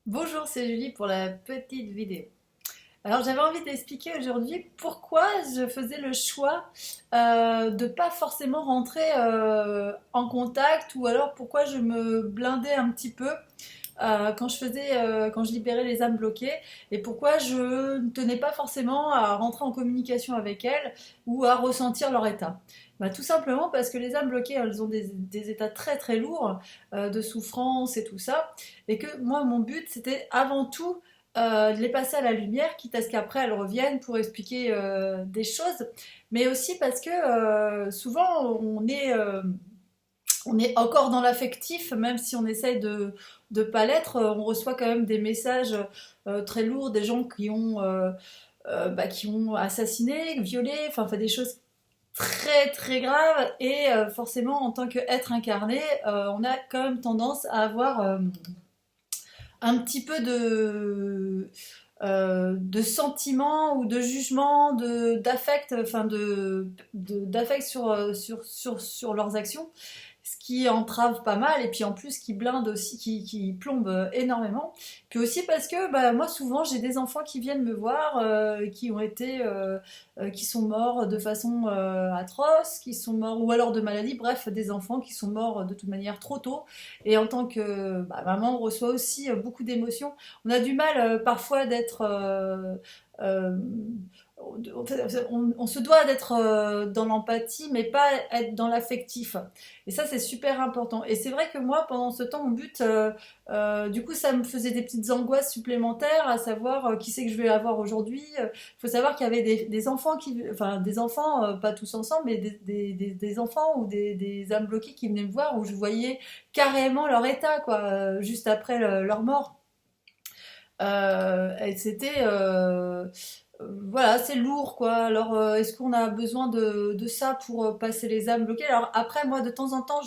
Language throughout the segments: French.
Bonjour, c'est Julie pour la petite vidéo. Alors j'avais envie d'expliquer aujourd'hui pourquoi je faisais le choix de pas forcément rentrer en contact ou alors pourquoi je me blindais un petit peu quand je libérais les âmes bloquées et pourquoi je ne tenais pas forcément à rentrer en communication avec elles ou à ressentir leur état. Bah, tout simplement parce que les âmes bloquées, elles ont des états très très lourds de souffrance et tout ça, et que moi mon but c'était avant tout de les passer à la lumière, quitte à ce qu'après elles reviennent pour expliquer des choses, mais aussi parce que souvent on est encore dans l'affectif, même si on essaye de ne pas l'être, on reçoit quand même des messages très lourds, des gens qui ont assassiné, violé, enfin fait des choses très très graves, et forcément en tant qu'être incarné, on a quand même tendance à avoir un petit peu de sentiments ou de jugement, d'affect, enfin d'affect sur leurs actions, ce qui entrave pas mal, et puis en plus qui blinde aussi, qui plombe énormément. Puis aussi parce que bah, moi souvent j'ai des enfants qui viennent me voir, qui sont morts de façon atroce, qui sont morts ou alors de maladie, bref des enfants qui sont morts de toute manière trop tôt. Et en tant que bah, maman, on reçoit aussi beaucoup d'émotions. On a du mal parfois d'être euh, on se doit d'être dans l'empathie, mais pas être dans l'affectif. Et ça, c'est super important. Et c'est vrai que moi, pendant ce temps, mon but, du coup, ça me faisait des petites angoisses supplémentaires, à savoir qui c'est que je vais avoir aujourd'hui. Il faut savoir qu'il y avait des enfants enfin des enfants, pas tous ensemble, mais des enfants ou des âmes bloquées qui venaient me voir, où je voyais carrément leur état, quoi, juste après leur mort. Et c'était voilà, c'est lourd, quoi. Alors, est-ce qu'on a besoin de ça pour passer les âmes bloquées? Alors après, moi, de temps en temps,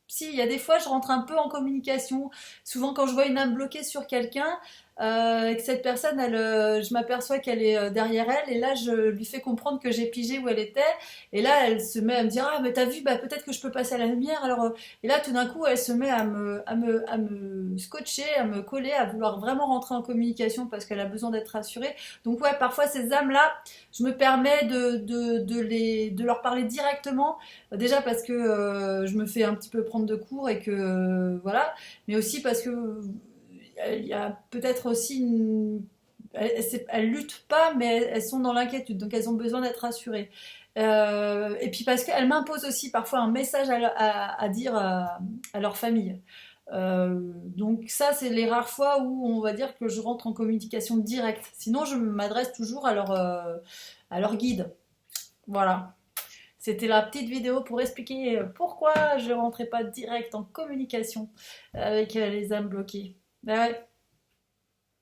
si, il y a des fois, je rentre un peu en communication. Souvent, quand je vois une âme bloquée sur quelqu'un, et que cette personne, je m'aperçois qu'elle est derrière elle, et là, je lui fais comprendre que j'ai pigé où elle était, et là, elle se met à me dire, ah, mais t'as vu, bah, peut-être que je peux passer à la lumière. Alors, et là, tout d'un coup, elle se met à me scotcher, à me coller, à vouloir vraiment rentrer en communication parce qu'elle a besoin d'être rassurée. Donc ouais, parfois ces âmes-là, je me permets de leur parler directement, déjà parce que je me fais un petit peu prendre de court et que voilà, mais aussi parce que il y a peut-être aussi elles luttent pas, mais elles sont dans l'inquiétude, donc elles ont besoin d'être rassurées. Et puis parce qu'elles m'imposent aussi parfois un message à dire à leur famille. Donc ça, c'est les rares fois où on va dire que je rentre en communication directe. Sinon, je m'adresse toujours à leur guide. Voilà. C'était la petite vidéo pour expliquer pourquoi je rentrais pas direct en communication avec les âmes bloquées. Ah ouais.